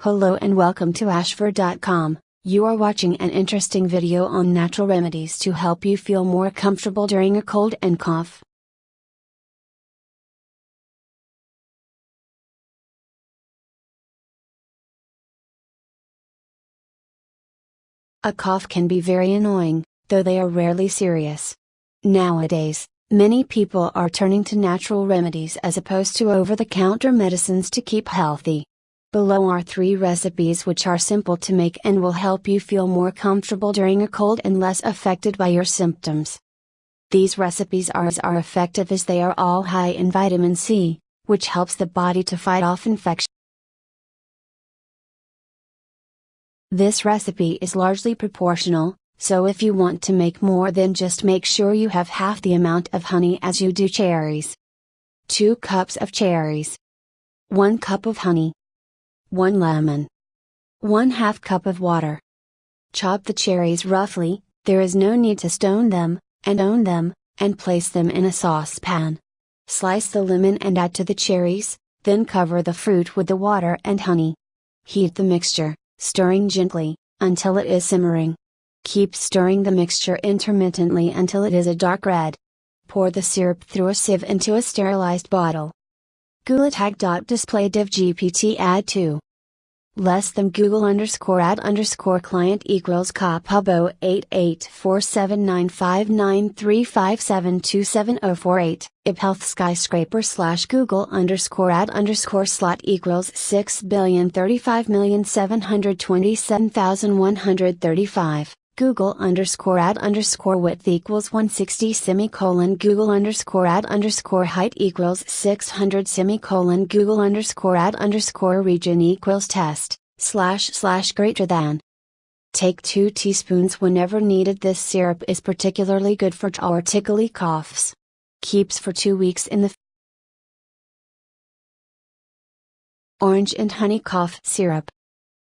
Hello and welcome to ashford.com. You are watching an interesting video on natural remedies to help you feel more comfortable during a cold and cough. A cough can be very annoying, though they are rarely serious. Nowadays, many people are turning to natural remedies as opposed to over-the-counter medicines to keep healthy. Below are 3 recipes which are simple to make and will help you feel more comfortable during a cold and less affected by your symptoms. These recipes are as effective as they are all high in vitamin C, which helps the body to fight off infection. This recipe is largely proportional, so if you want to make more, then just make sure you have half the amount of honey as you do cherries. 2 cups of cherries. 1 cup of honey. 1 lemon. 1/2 cup of water. Chop the cherries roughly, there is no need to stone them, and place them in a saucepan. Slice the lemon and add to the cherries, then cover the fruit with the water and honey. Heat the mixture, stirring gently, until it is simmering. Keep stirring the mixture intermittently until it is a dark red. Pour the syrup through a sieve into a sterilized bottle. Google tag.display div GPT add 2. Less than Google _ad_ client equals Kapubo 8847959357270048. If health skyscraper / Google _ad_ slot equals 6,035,727,135. Google _ad_ width equals 160 Google _ad_ height equals 600 Google _ad_ region equals test / greater than. Take 2 teaspoons whenever needed. This syrup is particularly good for or tickly coughs. Keeps for 2 weeks in the Orange and honey cough syrup.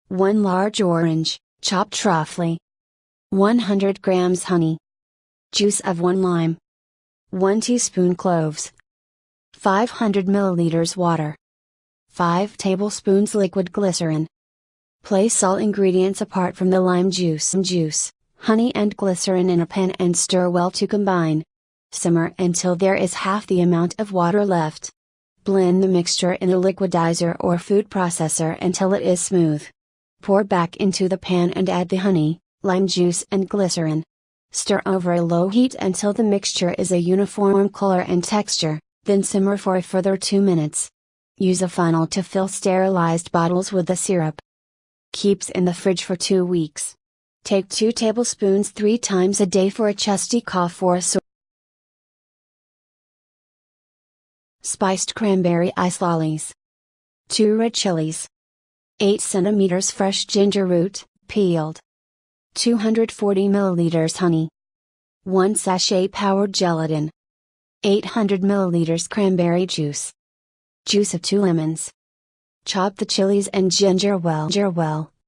1 large orange, chopped roughly. 100 grams honey. Juice of 1 lime. 1 teaspoon cloves. 500 milliliters water. 5 tablespoons liquid glycerin. Place all ingredients apart from the lime juice, honey and glycerin in a pan and stir well to combine. Simmer until there is half the amount of water left. Blend the mixture in a liquidizer or food processor until it is smooth. Pour back into the pan and add the honey, lime juice and glycerin. Stir over a low heat until the mixture is a uniform color and texture, then simmer for a further 2 minutes. Use a funnel to fill sterilized bottles with the syrup. Keeps in the fridge for 2 weeks. Take 2 tablespoons 3 times a day for a chesty cough or a sore. Spiced cranberry ice lollies. 2 red chilies. 8 centimeters fresh ginger root, peeled. 240 milliliters honey. 1 sachet powdered gelatin. 800 milliliters cranberry juice. Juice of 2 lemons. Chop the chilies and ginger well,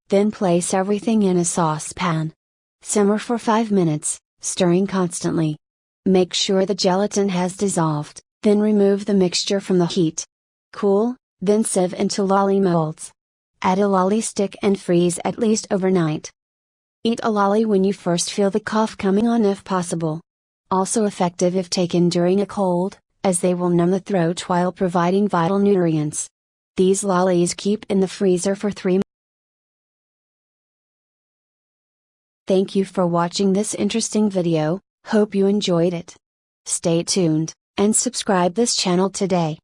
then place everything in a saucepan. Simmer for 5 minutes, stirring constantly. Make sure the gelatin has dissolved, then remove the mixture from the heat. Cool, then sieve into lolly molds. Add a lolly stick and freeze at least overnight. Eat a lolly when you first feel the cough coming on if possible. Also effective if taken during a cold, as they will numb the throat while providing vital nutrients. These lollies keep in the freezer for 3 months. Thank you for watching this interesting video, hope you enjoyed it. Stay tuned, and subscribe this channel today.